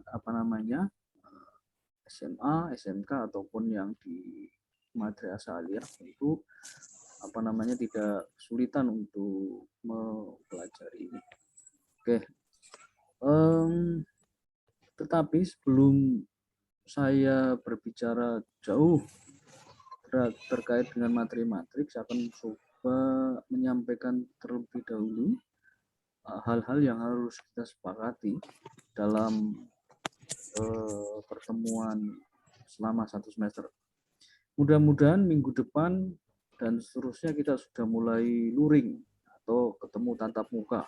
apa namanya SMA, SMK ataupun yang di madrasah aliyah itu apa namanya tidak kesulitan untuk mempelajari ini. Oke, tetapi sebelum saya berbicara jauh terkait dengan materi-materi, saya akan coba menyampaikan terlebih dahulu hal-hal yang harus kita sepakati dalam pertemuan selama 1 semester. Mudah-mudahan minggu depan dan seterusnya kita sudah mulai luring atau ketemu tatap muka,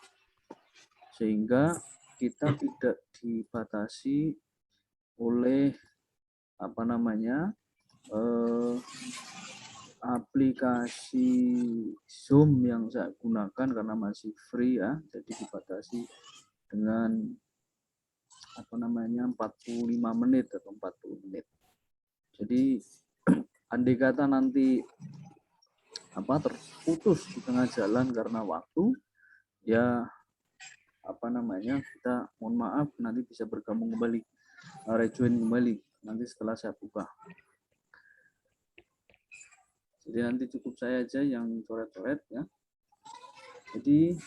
sehingga kita tidak dibatasi oleh apa namanya aplikasi Zoom yang saya gunakan karena masih free ya, jadi dibatasi dengan apa namanya 45 menit atau 40 menit. Jadi andai kata nanti terputus di tengah jalan karena waktu, ya apa namanya kita mohon maaf nanti bisa bergabung kembali, rejoin kembali nanti setelah saya buka. Jadi nanti cukup saya aja yang coret-coret ya. Jadi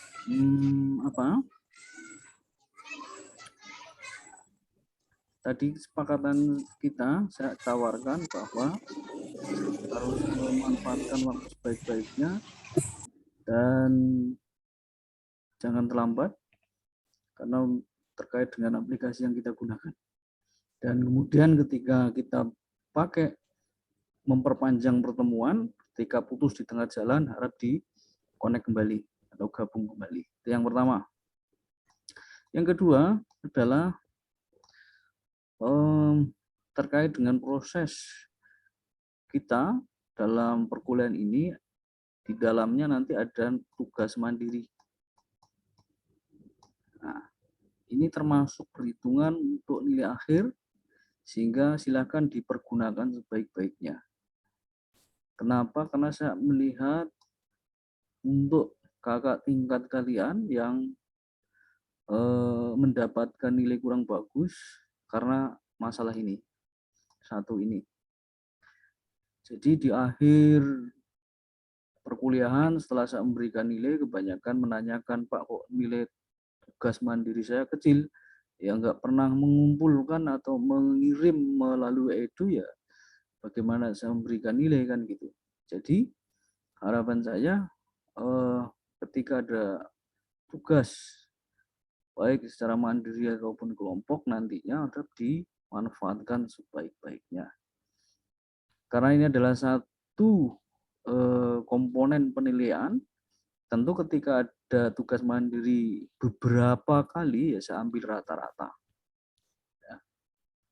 tadi kesepakatan kita saya tawarkan bahwa harus memanfaatkan waktu sebaik-baiknya dan jangan terlambat karena terkait dengan aplikasi yang kita gunakan. Dan kemudian ketika kita pakai memperpanjang pertemuan, ketika putus di tengah jalan harap di connect kembali atau gabung kembali. Itu yang pertama. Yang kedua adalah terkait dengan proses kita dalam perkuliahan ini, di dalamnya nanti ada tugas mandiri. Nah, ini termasuk perhitungan untuk nilai akhir, sehingga silakan dipergunakan sebaik-baiknya. Kenapa? Karena saya melihat untuk kakak tingkat kalian yang mendapatkan nilai kurang bagus karena masalah ini, satu ini. Jadi di akhir perkuliahan setelah saya memberikan nilai, kebanyakan menanyakan, Pak kok nilai tugas mandiri saya kecil, ya nggak pernah mengumpulkan atau mengirim melalui Edu, ya bagaimana saya memberikan nilai kan gitu. Jadi harapan saya ketika ada tugas baik secara mandiri ataupun kelompok nantinya harus dimanfaatkan sebaik-baiknya. Karena ini adalah satu komponen penilaian, tentu ketika ada tugas mandiri beberapa kali ya saya ambil rata-rata. Ya.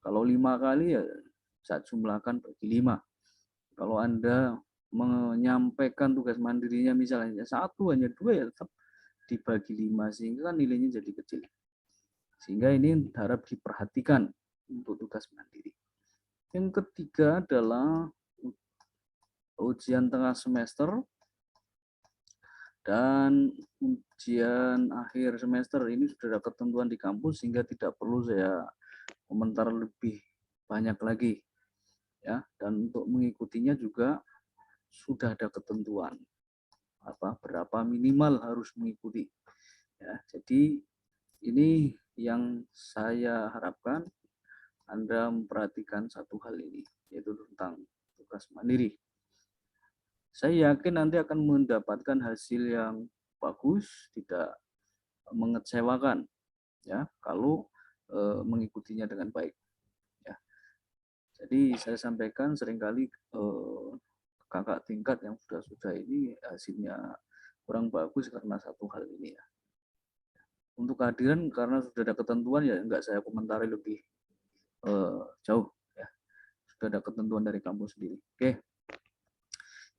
Kalau 5 kali ya saya jumlahkan bagi 5. Kalau Anda menyampaikan tugas mandirinya misalnya 1 hanya 2 ya tetap dibagi 5 sehingga kan nilainya jadi kecil. Sehingga ini harap diperhatikan untuk tugas mandiri. Yang ketiga adalah ujian tengah semester dan ujian akhir semester. Ini sudah ada ketentuan di kampus sehingga tidak perlu saya komentar lebih banyak lagi ya. Dan untuk mengikutinya juga sudah ada ketentuan berapa minimal harus mengikuti ya. Jadi ini yang saya harapkan Anda memperhatikan satu hal ini, yaitu tentang tugas mandiri. Saya yakin nanti akan mendapatkan hasil yang bagus, tidak mengecewakan ya kalau mengikutinya dengan baik ya. Jadi saya sampaikan seringkali kakak tingkat yang sudah ini hasilnya kurang bagus karena satu hal ini ya. Untuk kehadiran karena sudah ada ketentuan ya enggak saya komentari lebih jauh ya. Sudah ada ketentuan dari kampus sendiri. Oke.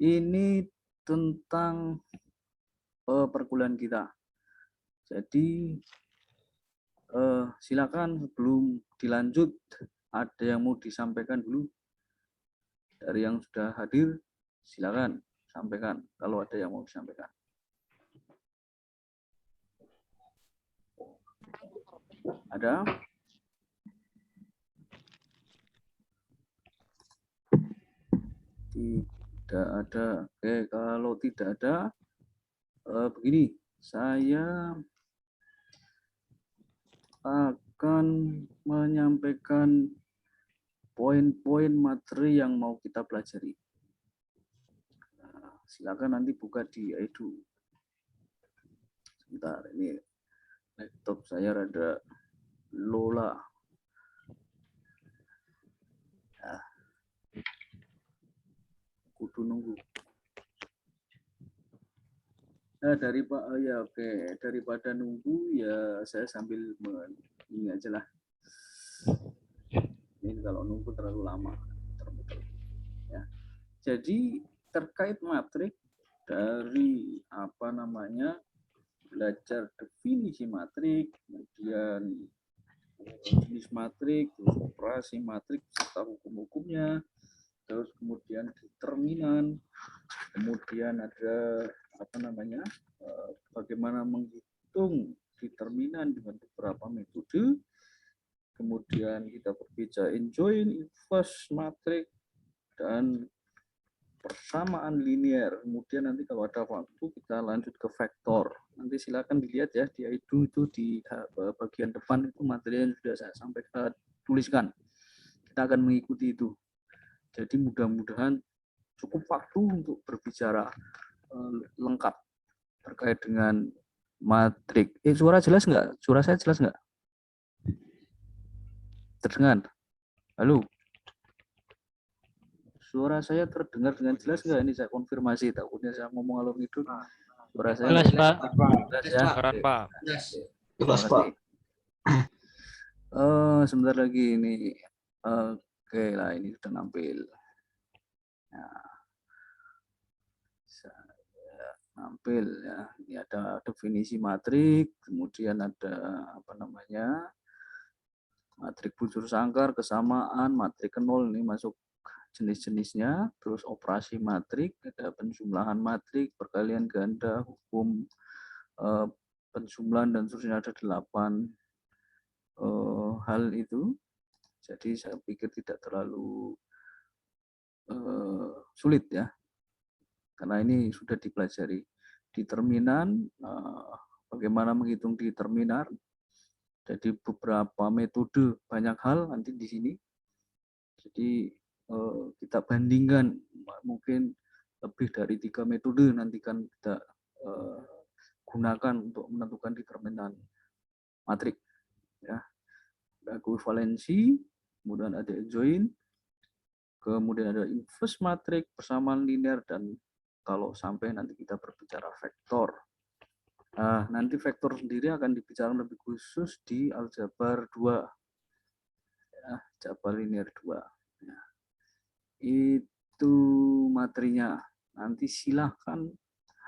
Ini tentang perkuliahan kita. Jadi silakan sebelum dilanjut ada yang mau disampaikan dulu dari yang sudah hadir, silakan sampaikan kalau ada yang mau disampaikan. Ada? Ada. Oke, kalau tidak ada, begini, saya akan menyampaikan poin-poin materi yang mau kita pelajari. Nah, silakan nanti buka di Edu. Sebentar, ini laptop saya rada lola. Nah, kudu nunggu. Nah, daripada nunggu ya saya sambil ini aja lah. Ini kalau nunggu terlalu lama. Ya. Jadi terkait matrik dari belajar definisi matrik, kemudian jenis matrik, terus operasi matrik serta hukum-hukumnya, terus kemudian determinan, kemudian ada bagaimana menghitung determinan dengan beberapa metode, kemudian kita berbicara join, inverse matrik, dan persamaan linear. Kemudian nanti kalau ada waktu kita lanjut ke vektor. Nanti silakan dilihat ya di itu di bagian depan itu materi yang sudah saya sampaikan tuliskan. Kita akan mengikuti itu. Jadi mudah-mudahan cukup waktu untuk berbicara lengkap terkait dengan matrik. Suara jelas nggak? Suara saya jelas nggak? Terdengar? Halo? Suara saya terdengar dengan jelas nggak? Ini saya konfirmasi, takutnya saya ngomong alur itu. Suara saya jelas, Pak. Jelas ya? Kedengaran, Pak. Jelas, Pak. Sebentar lagi ini. Oke lah, ini sudah nampil. Nah, nampil ya. Ini ada definisi matrik, kemudian ada matrik bujur sangkar, kesamaan, matrik nol ini masuk jenis-jenisnya, terus operasi matrik, ada penjumlahan matrik, perkalian ganda, hukum penjumlahan dan seterusnya, ada 8 hal itu. Jadi saya pikir tidak terlalu sulit ya, karena ini sudah dipelajari. Determinan, bagaimana menghitung determinan. Jadi beberapa metode, banyak hal nanti di sini. Jadi kita bandingkan, mungkin lebih dari 3 metode nanti kan kita gunakan untuk menentukan determinan matrik. Ya, ada koevalensi, kemudian ada join, kemudian ada inverse matrik, persamaan linear, dan kalau sampai nanti kita berbicara vektor. Nah, nanti vektor sendiri akan dibicarakan lebih khusus di aljabar 2. Ya, aljabar linear 2. Ya. Itu materinya. Nanti silahkan,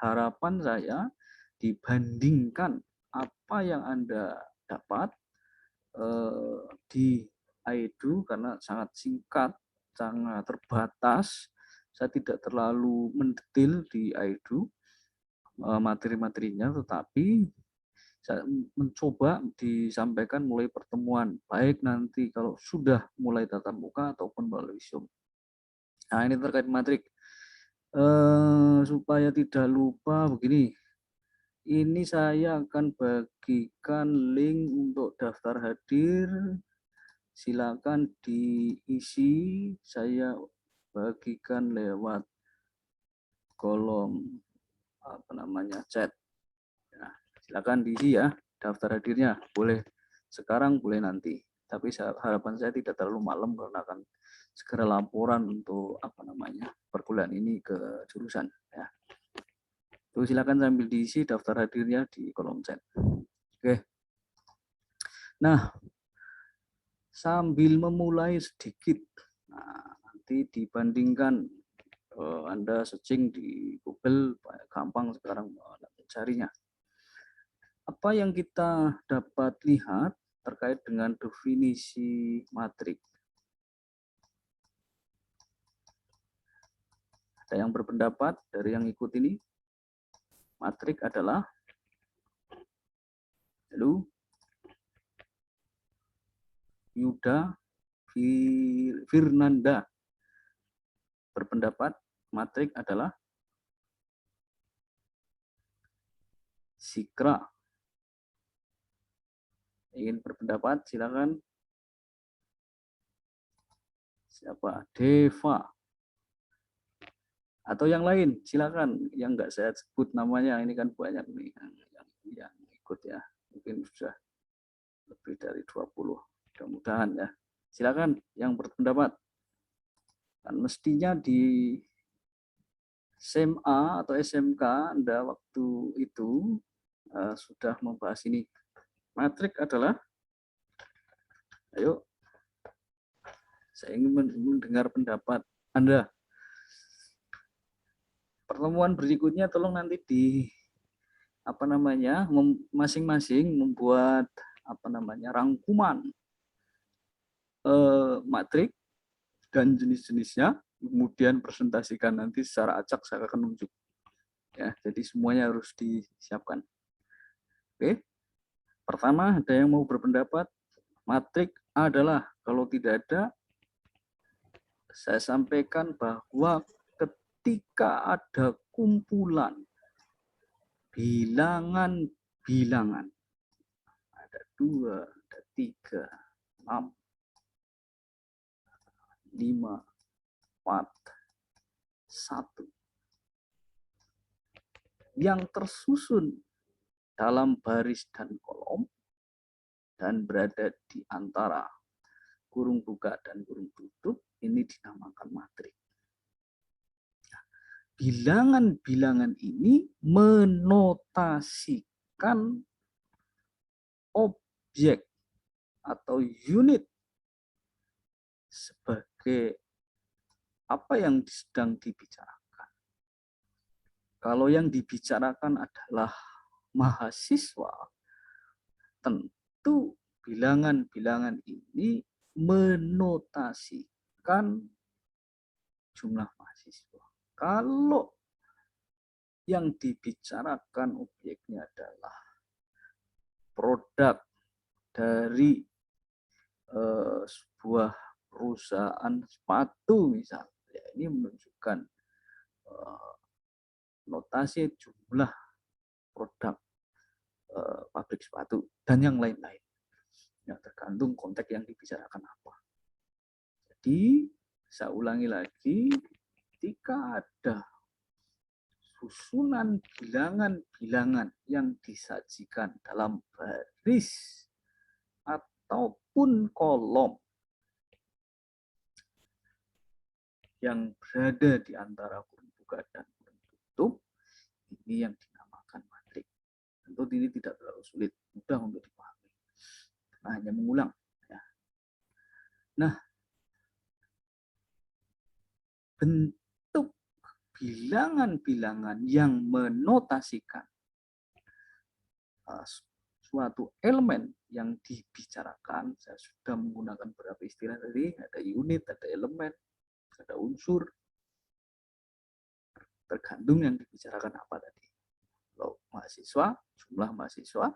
harapan saya dibandingkan apa yang Anda dapat di AEDU, karena sangat singkat, sangat terbatas. Saya tidak terlalu mendetail di AEDU materi-materinya, tetapi saya mencoba disampaikan mulai pertemuan, baik nanti kalau sudah mulai tatap muka ataupun melalui Zoom. Nah, ini terkait matrik. Supaya tidak lupa begini, ini saya akan bagikan link untuk daftar hadir. Silakan diisi, saya bagikan lewat kolom chat. Nah, silakan diisi ya daftar hadirnya, boleh sekarang boleh nanti, tapi harapan saya tidak terlalu malam karena akan segera laporan untuk per bulan ini ke jurusan ya. Tuh, silakan sambil diisi daftar hadirnya di kolom chat. Oke. Nah, sambil memulai sedikit, nah, nanti dibandingkan Anda searching di Google, gampang sekarang mencarinya. Apa yang kita dapat lihat terkait dengan definisi matrik? Ada yang berpendapat dari yang ikut ini? Matrik adalah, halo, Yuda Firnanda berpendapat matrik adalah Zikra. Ingin berpendapat, silakan. Siapa? Deva. Atau yang lain, silakan. Yang nggak saya sebut namanya, ini kan banyak nih yang ikut ya. Mungkin sudah lebih dari 20. Mudah-mudahan ya. Silakan yang berpendapat. Dan mestinya di SMA atau SMK Anda waktu itu sudah membahas ini. Matrik adalah, ayo, saya ingin mendengar pendapat Anda. Pertemuan berikutnya tolong nanti di masing-masing membuat rangkuman matrik dan jenis-jenisnya, kemudian presentasikan nanti secara acak saya akan tunjuk. Ya, jadi semuanya harus disiapkan. Oke. Pertama, ada yang mau berpendapat? Matrik adalah, kalau tidak ada, saya sampaikan bahwa ketika ada kumpulan bilangan-bilangan, ada 2, ada 3, 6, 5, 4, 1, yang tersusun dalam baris dan kolom dan berada di antara kurung buka dan kurung tutup, ini dinamakan matrik. Bilangan-bilangan ini menotasikan objek atau unit sebagai apa yang sedang dibicarakan. Kalau yang dibicarakan adalah mahasiswa, tentu bilangan-bilangan ini menotasikan jumlah mahasiswa. Kalau yang dibicarakan objeknya adalah produk dari sebuah perusahaan sepatu misalnya, ini menunjukkan notasi jumlah produk pabrik sepatu dan yang lain-lain. Ya, tergantung konteks yang dibicarakan apa. Jadi, saya ulangi lagi, ketika ada susunan bilangan-bilangan yang disajikan dalam baris ataupun kolom yang berada di antara kurung buka dan kurung tutup, ini yang dinamakan matrik. Tentu ini tidak terlalu sulit, mudah untuk dipahami. Nah, hanya mengulang. Ya. Nah, bentuk bilangan-bilangan yang menotasikan suatu elemen yang dibicarakan, saya sudah menggunakan beberapa istilah tadi, ada unit, ada elemen, ada unsur, tergantung yang dibicarakan apa tadi. Kalau mahasiswa, jumlah mahasiswa,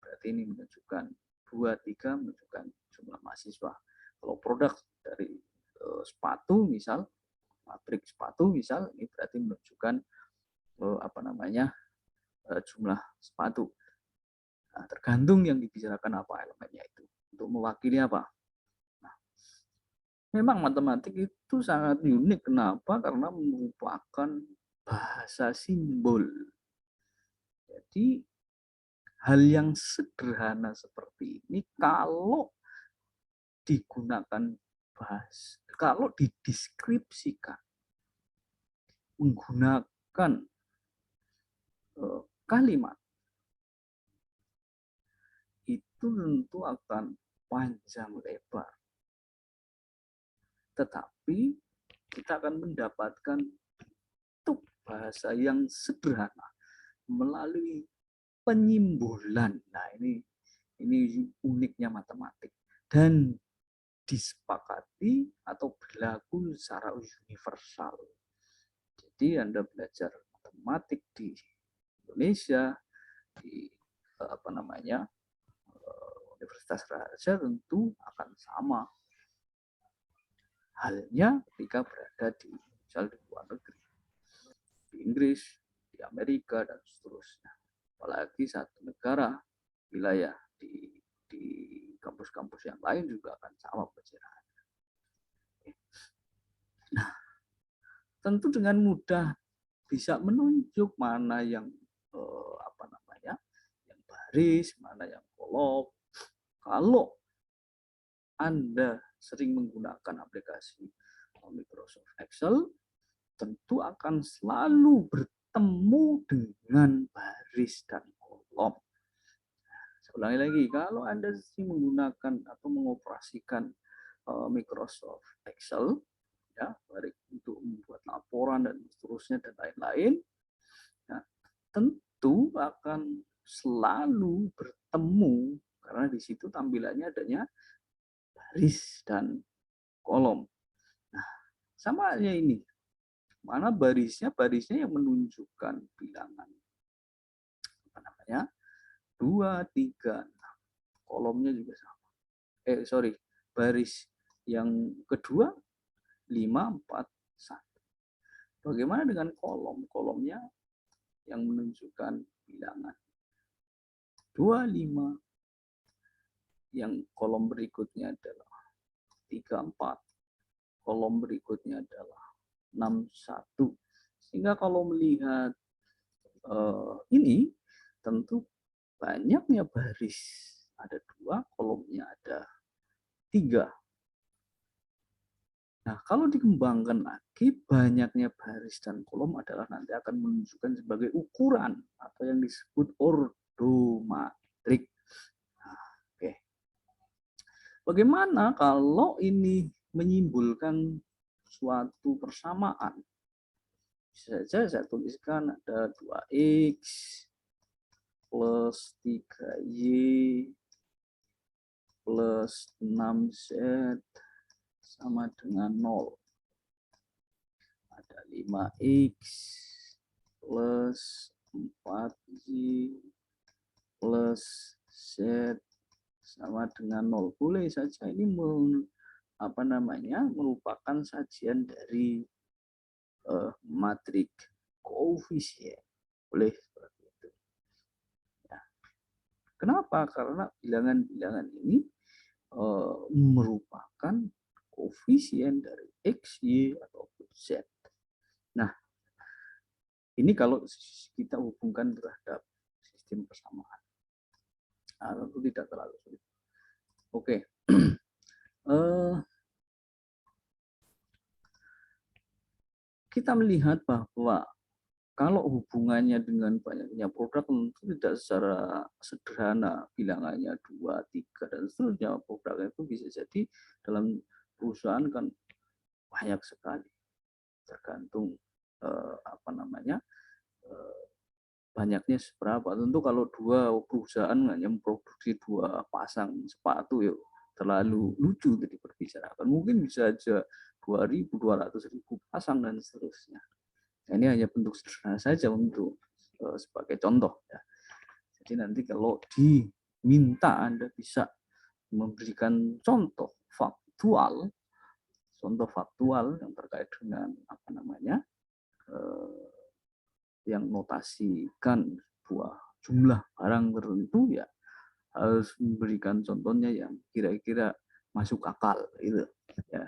berarti ini menunjukkan 2, 3 menunjukkan jumlah mahasiswa. Kalau produk dari sepatu misal, pabrik sepatu misal, ini berarti menunjukkan jumlah sepatu. Nah, tergantung yang dibicarakan apa elemennya itu. Untuk mewakili apa? Nah, memang matematik itu sangat unik. Kenapa? Karena merupakan bahasa simbol. Jadi, hal yang sederhana seperti ini kalau digunakan kalau dideskripsikan menggunakan kalimat, itu tentu akan panjang lebar. Tetapi kita akan mendapatkan bentuk bahasa yang sederhana melalui penyimbolan. Nah, ini uniknya matematik. Dan disepakati atau berlaku secara universal. Jadi Anda belajar matematik di Indonesia, di Universitas Raja tentu akan sama halnya ketika berada di luar negeri. di Inggris, di Amerika, dan seterusnya. Apalagi satu negara, wilayah di kampus-kampus yang lain juga akan sama perjalanan. Nah, tentu dengan mudah bisa menunjuk mana yang yang baris, mana yang kolom. Kalau Anda sering menggunakan aplikasi Microsoft Excel, tentu akan selalu bertemu dengan baris dan kolom. Saya ulangi lagi, kalau Anda sering menggunakan atau mengoperasikan Microsoft Excel, ya, baik untuk membuat laporan dan seterusnya dan lain-lain, ya, tentu akan selalu bertemu karena di situ tampilannya adanya baris dan kolom. Nah, sama halnya ini. Mana barisnya? Barisnya yang menunjukkan bilangan 2, 3, 6. Kolomnya juga sama. Baris yang kedua 5, 4, 1. Bagaimana dengan kolom? Kolomnya yang menunjukkan bilangan 2, 5. Yang kolom berikutnya adalah 3, 4. Kolom berikutnya adalah 6, 1. Sehingga kalau melihat ini, tentu banyaknya baris ada 2, kolomnya ada 3. Nah, kalau dikembangkan lagi, banyaknya baris dan kolom adalah nanti akan menunjukkan sebagai ukuran atau yang disebut ordomatrik. Nah, oke. Bagaimana kalau ini menyimpulkan suatu persamaan? Bisa saja saya tuliskan ada 2x plus 3y plus 6z sama dengan 0. Ada 5x plus 4y plus z sama dengan 0. Boleh saja ini merupakan sajian dari matrik koefisien. Boleh seperti itu. Ya. Kenapa? Karena bilangan-bilangan ini merupakan koefisien dari X, Y, ataupun Z. Nah, ini kalau kita hubungkan terhadap sistem persamaan. Nah, tentu tidak terlalu sulit. Oke. Kita melihat bahwa kalau hubungannya dengan banyaknya produk tentu tidak secara sederhana bilangannya 2, 3 dan seterusnya. Produk itu bisa jadi dalam perusahaan kan banyak sekali, tergantung banyaknya seberapa. Tentu kalau 2 perusahaan hanya memproduksi 2 pasang sepatu ya terlalu lucu jadi perbicarakan. Mungkin bisa aja 2.000, 200.000 pasang dan seterusnya. Nah, ini hanya bentuk sederhana saja untuk sebagai contoh ya. Jadi nanti kalau diminta Anda bisa memberikan contoh faktual yang terkait dengan yang notasikan sebuah jumlah barang tertentu, ya harus memberikan contohnya yang kira-kira masuk akal gitu ya.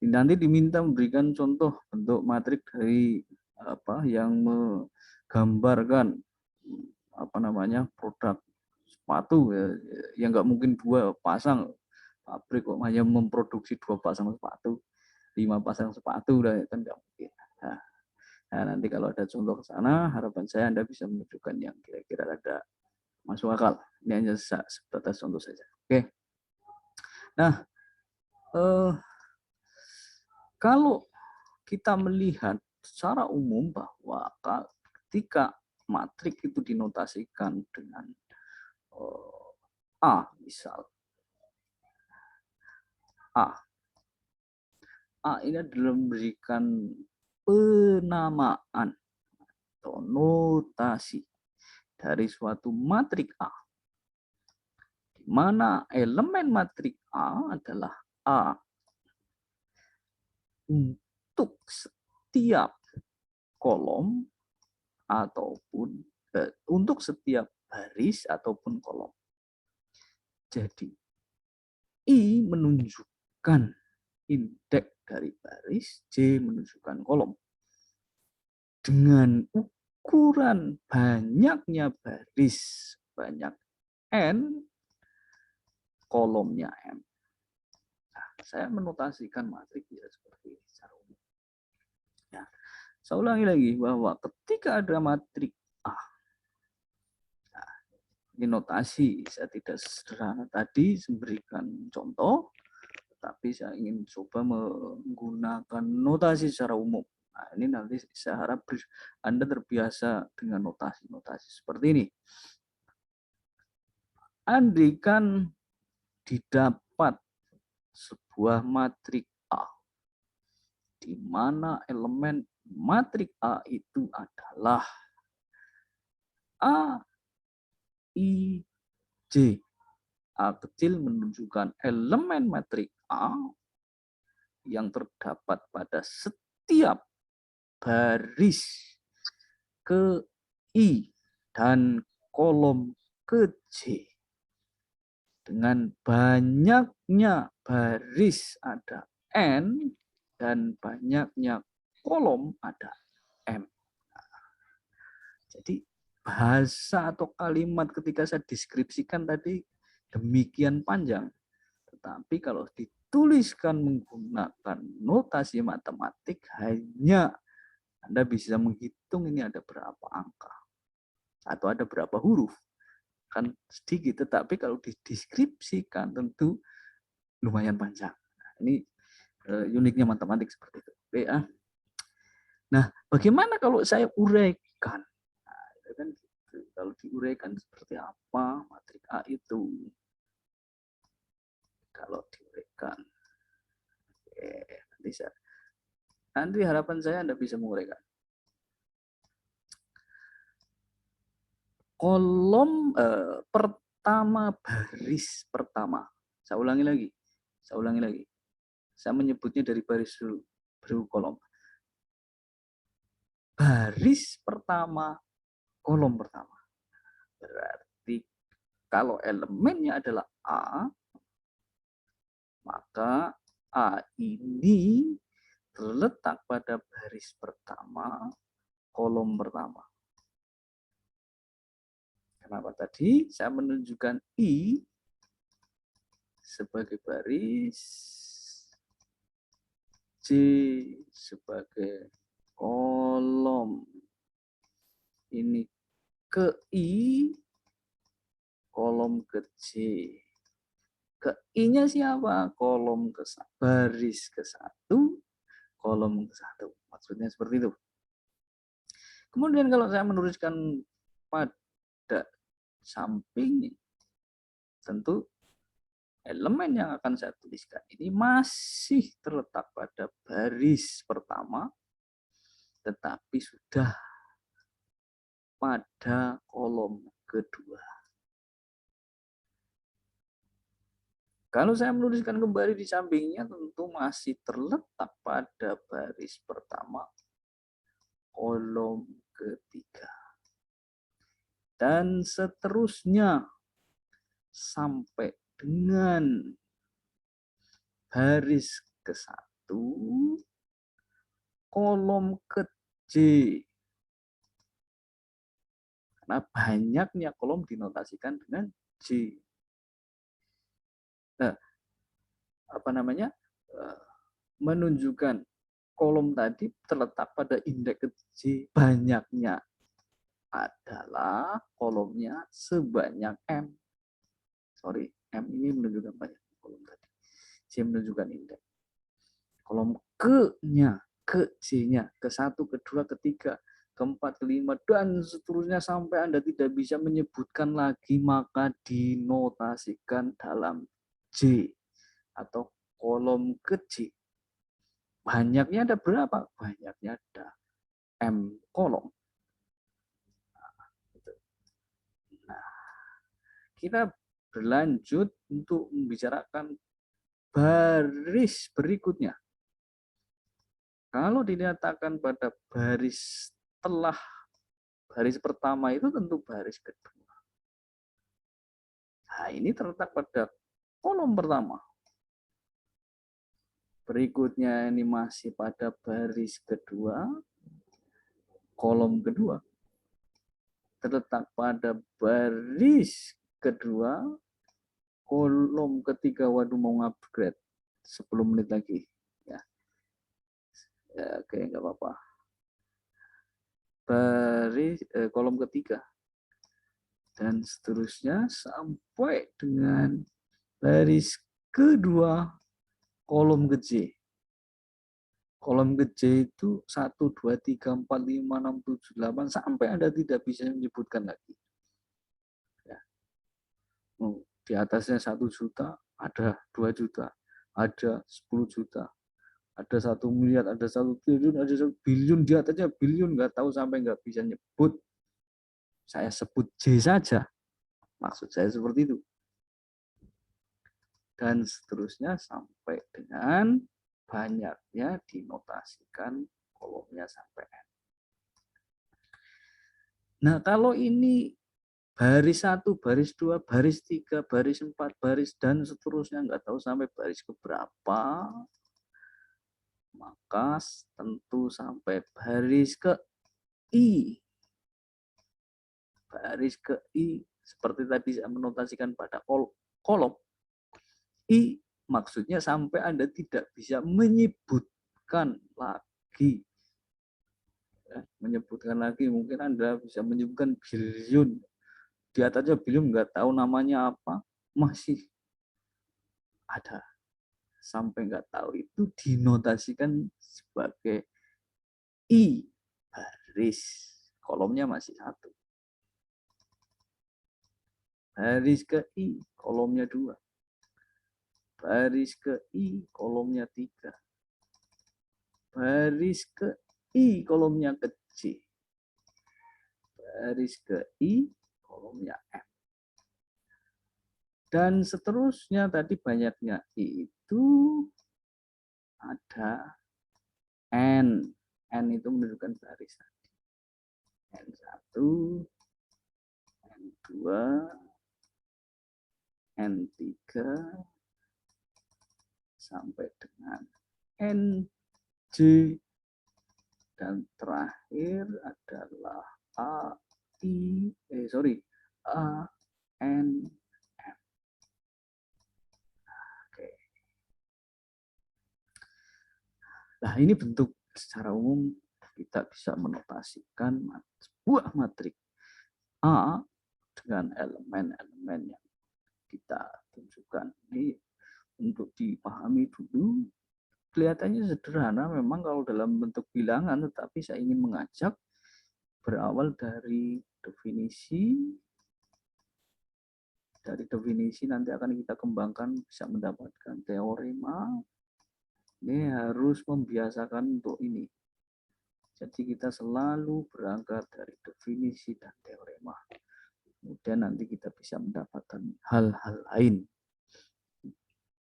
Nanti diminta memberikan contoh bentuk matrik dari yang menggambarkan produk sepatu ya, yang nggak mungkin 2 pasang. Pabrik kok hanya memproduksi 2 pasang sepatu, 5 pasang sepatu udah kan nggak mungkin. Nah, nanti kalau ada contoh ke sana, harapan saya Anda bisa menunjukkan yang kira-kira ada masuk akal. Ini hanya sebatas contoh saja. Oke. Nah, kalau kita melihat secara umum bahwa ketika matrik itu dinotasikan dengan A, misal A ini adalah memberikan penamaan atau notasi dari suatu matrik A, di mana elemen matrik A adalah A. Untuk setiap kolom ataupun untuk setiap baris ataupun kolom. Jadi I menunjukkan indeks dari baris, J menunjukkan kolom. Dengan ukuran banyaknya baris, banyak N, kolomnya M. Nah, saya menotasikan matriks ya seperti ini secara umum. Ya, saya ulangi lagi bahwa ketika ada matriks A, nah, ini notasi, saya tidak sederhana tadi memberikan contoh, tapi saya ingin coba menggunakan notasi secara umum. Nah, ini nanti saya harap Anda terbiasa dengan notasi-notasi seperti ini. Andaikan didapat sebuah matriks A, di mana elemen matriks A itu adalah A, I, J. A kecil menunjukkan elemen matriks A yang terdapat pada setiap baris ke I dan kolom ke J. Dengan banyaknya baris ada N dan banyaknya kolom ada M. Jadi bahasa atau kalimat ketika saya deskripsikan tadi demikian panjang. Tetapi kalau dituliskan menggunakan notasi matematik hanya Anda bisa menghitung ini ada berapa angka atau ada berapa huruf. Kan sedikit, tetapi kalau dideskripsikan tentu lumayan panjang. Nah, ini uniknya matematik seperti itu. Oke, ya. Nah, bagaimana kalau saya uraikan? Nah, itu kan gitu. Kalau diuraikan seperti apa matriks A itu? Kalau diuraikan, nanti harapan saya Anda bisa menguraikan. Kolom pertama, baris pertama. Saya ulangi lagi. Saya menyebutnya dari baris dulu, baru kolom. Baris pertama, kolom pertama. Berarti kalau elemennya adalah A, maka A ini terletak pada baris pertama, kolom pertama. Kenapa tadi saya menunjukkan I sebagai baris, J sebagai kolom. Ini ke I, kolom ke J. Ke I-nya siapa? Kolom ke baris ke 1, kolom ke 1. Maksudnya seperti itu. Kemudian kalau saya menuliskan pada samping, tentu elemen yang akan saya tuliskan ini masih terletak pada baris pertama, tetapi sudah pada kolom kedua. Kalau saya menuliskan kembali di sampingnya, tentu masih terletak pada baris pertama, kolom ketiga. Dan seterusnya sampai dengan baris ke-1, kolom ke J. Karena banyaknya kolom dinotasikan dengan J. Nah, menunjukkan kolom tadi terletak pada indeks J, banyaknya adalah kolomnya sebanyak M. Sorry, M ini menunjukkan banyak kolom tadi. J menunjukkan indeks. Kolom ke-nya, ke J-nya, ke-1, ke-2, ke-3, ke-4, ke-5, dan seterusnya sampai Anda tidak bisa menyebutkan lagi, maka dinotasikan dalam J atau kolom ke J. Banyaknya ada berapa? Banyaknya ada M kolom. Nah, kita berlanjut untuk membicarakan baris berikutnya. Kalau dinyatakan pada baris setelah baris pertama itu tentu baris kedua. Nah, ini terletak pada kolom pertama. Berikutnya ini masih pada baris kedua, kolom kedua. Terletak pada baris kedua, kolom ketiga. Waduh, mau upgrade 10 menit lagi. Ya, oke, nggak apa-apa. Baris kolom ketiga. Dan seterusnya sampai dengan baris kedua, kolom ke J. Kolom ke J itu 1, 2, 3, 4, 5, 6, 7, 8, sampai Anda tidak bisa menyebutkan lagi. Ya. Di atasnya 1 juta, ada 2 juta, ada 10 juta, ada 1 miliar, ada 1 triliun, ada 1 biliun, di atasnya biliun, nggak tahu sampai nggak bisa nyebut. Saya sebut J saja. Maksud saya seperti itu. Dan seterusnya sampai dengan banyaknya dinotasikan kolomnya sampai N. Nah, kalau ini baris 1, baris 2, baris 3, baris 4, baris dan seterusnya, nggak tahu sampai baris keberapa, maka tentu sampai baris ke I. Baris ke I, seperti tadi saya menotasikan pada kolom. I maksudnya sampai Anda tidak bisa menyebutkan lagi. Menyebutkan lagi, mungkin Anda bisa menyebutkan biliun. Di atasnya biliun nggak tahu namanya apa, masih ada. Sampai nggak tahu itu dinotasikan sebagai I baris. Kolomnya masih 1. Baris ke I, kolomnya 2. Baris ke I, kolomnya 3. Baris ke I, kolomnya kecil. Baris ke I, kolomnya M. Dan seterusnya tadi banyaknya I itu ada N. N itu menunjukkan baris tadi. N1, N2, N3, sampai dengan NJ, dan terakhir adalah A, N, M. Oke. Nah, ini bentuk secara umum kita bisa menotasikan sebuah matriks A dengan elemen-elemen yang kita tunjukkan. Ini untuk dipahami dulu. Kelihatannya sederhana memang kalau dalam bentuk bilangan, tetapi saya ingin mengajak berawal dari definisi. Dari definisi nanti akan kita kembangkan bisa mendapatkan teorema. Ini harus membiasakan untuk ini. Jadi kita selalu berangkat dari definisi dan teorema. Kemudian nanti kita bisa mendapatkan hal-hal lain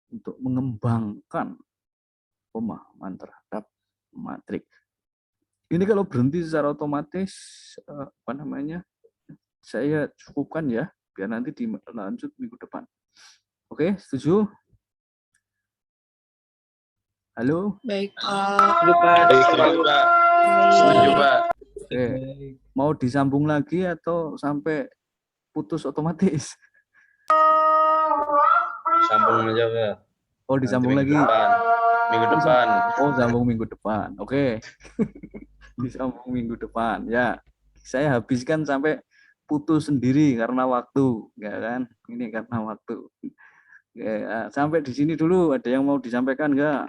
untuk mengembangkan pemahaman terhadap matriks. Ini kalau berhenti secara otomatis, saya cukupkan ya, biar nanti dilanjut minggu depan. Oke, setuju? Halo? Baik, Setuju, Pak. Oke. Mau disambung lagi atau sampai putus otomatis? Sambung aja, Pak. Oh, disambung lagi. Minggu depan. Oh, sambung minggu depan. Oke. Disambung minggu depan. Ya, saya habiskan sampai putus sendiri karena waktu, ya kan? Ini karena waktu. Oke, sampai di sini dulu. Ada yang mau disampaikan enggak?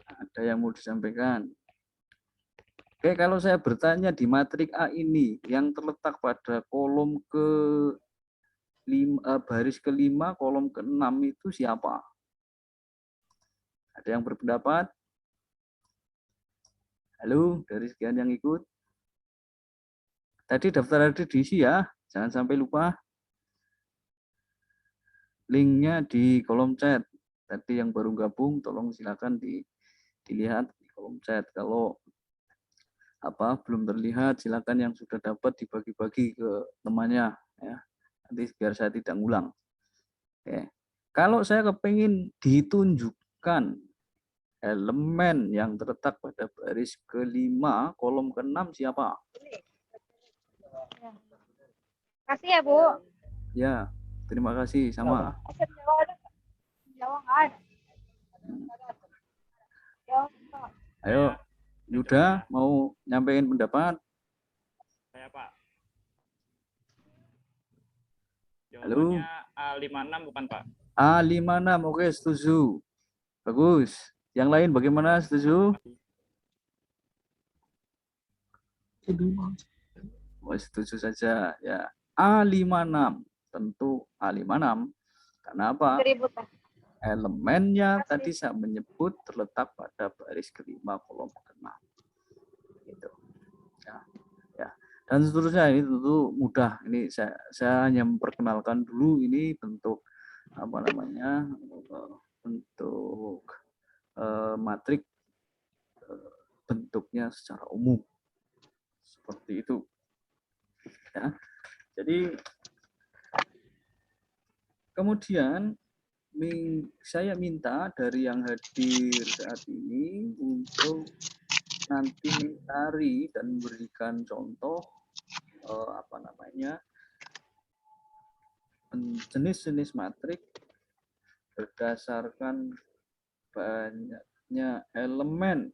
Ada yang mau disampaikan? Oke, kalau saya bertanya di matrik A ini yang terletak pada kolom ke 5, baris ke-5, kolom ke-6 itu siapa? Ada yang berpendapat? Halo, dari sekian yang ikut. Tadi daftar ada diisi ya, jangan sampai lupa. Linknya di kolom chat. Tadi yang baru gabung, tolong silakan dilihat di kolom chat. Kalau belum terlihat, silakan yang sudah dapat dibagi-bagi ke temannya ya. Nanti biar saya tidak ngulang. Oke. Kalau saya kepingin ditunjukkan elemen yang terletak pada baris kelima, kolom keenam siapa? Kasih ya, Bu. Ya, terima kasih. Sama. Ayo, Yuda mau nyampein pendapat? Saya, Pak. Halo. Jawabannya A56 bukan, Pak? A56, oke, setuju. Bagus. Yang lain bagaimana? Setuju? Oh, setuju saja ya. A56, tentu A56. Kenapa? Elemennya tadi saya menyebut terletak pada baris kelima kolom keenam. Gitu. Ya, ya. Dan seterusnya ini tentu mudah. Ini saya hanya memperkenalkan dulu ini bentuk bentuk matrik bentuknya secara umum seperti itu. Ya. Jadi kemudian saya minta dari yang hadir saat ini untuk nanti mencari dan memberikan contoh jenis-jenis matrik berdasarkan banyaknya elemen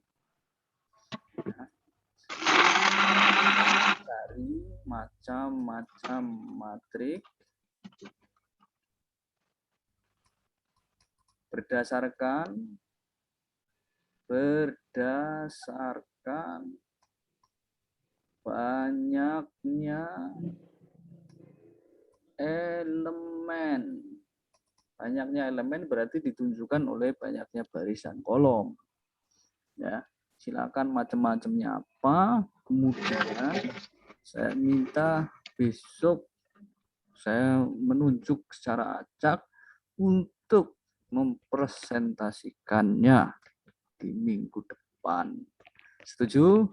dari macam-macam matrik berdasarkan banyaknya elemen. Banyaknya elemen berarti ditunjukkan oleh banyaknya barisan kolom. Ya, silakan macam-macamnya apa. Kemudian saya minta besok saya menunjuk secara acak untuk mempresentasikannya di minggu depan. Setuju?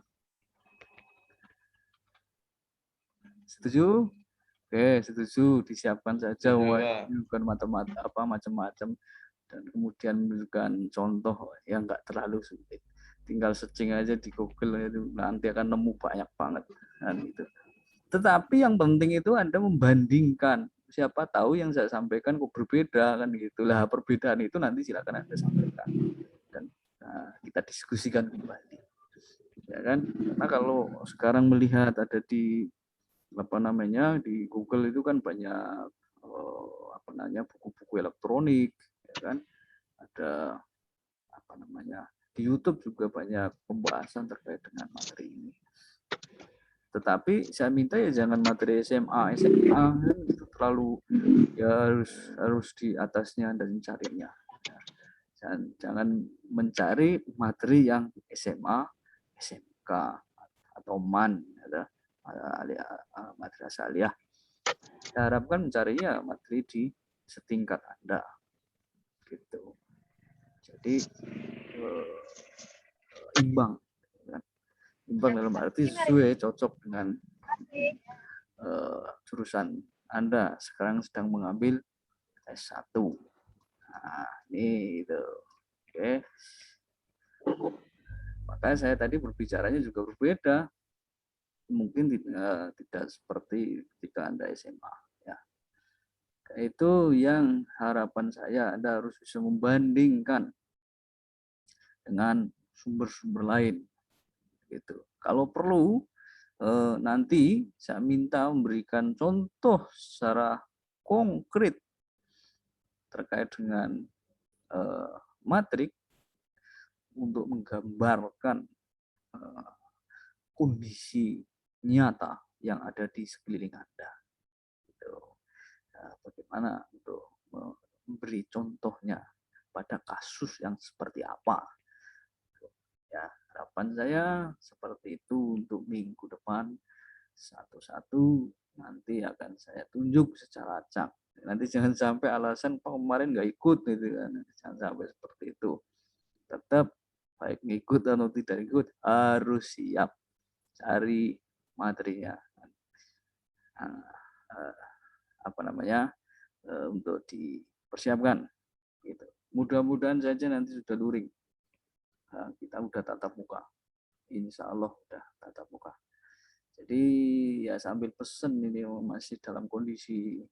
Setuju? Oke, setuju. Disiapkan saja bukan macam-macam dan kemudian menunjukkan contoh yang enggak terlalu sulit. Tinggal searching aja di Google itu nanti akan nemu banyak banget kan gitu. Tetapi yang penting itu Anda membandingkan. Siapa tahu yang saya sampaikan kok berbeda kan gitulah. Perbedaan itu nanti silakan Anda sampaikan dan kita diskusikan kembali. Ya kan? Karena kalau sekarang melihat ada di di Google itu kan banyak buku-buku elektronik, ya kan? Ada di YouTube juga banyak pembahasan terkait dengan materi ini. Tetapi saya minta ya jangan materi SMA itu terlalu ya harus di atasnya dan mencarinya. Jangan mencari materi yang SMA, SMK atau MAN ya, madrasah aliyah. Saya harapkan mencarinya materi di setingkat Anda. Gitu. Jadi imbang. Imbang dalam arti sesuai, cocok dengan jurusan Anda sekarang sedang mengambil S1. Nah, ini itu. Oke. Makanya saya tadi berbicaranya juga berbeda. Mungkin tidak seperti ketika Anda SMA. Ya. Itu yang harapan saya Anda harus bisa membandingkan dengan sumber-sumber lain. Gitu. Kalau perlu, nanti saya minta memberikan contoh secara konkret terkait dengan matrik untuk menggambarkan kondisi nyata yang ada di sekeliling Anda. Gitu. Nah, bagaimana untuk memberi contohnya pada kasus yang seperti apa? Ya, harapan saya seperti itu untuk minggu depan. Satu-satu nanti akan saya tunjuk secara acak. Nanti jangan sampai alasan Pak kemarin nggak ikut gitu kan. Jangan sampai seperti itu. Tetap baik ngikut atau tidak ikut harus siap cari materinya. Nah, apa namanya untuk dipersiapkan. Gitu. Mudah-mudahan saja nanti sudah luring. Nah, kita udah tatap muka. Insya Allah udah tatap muka. Jadi ya sambil pesen ini masih dalam kondisi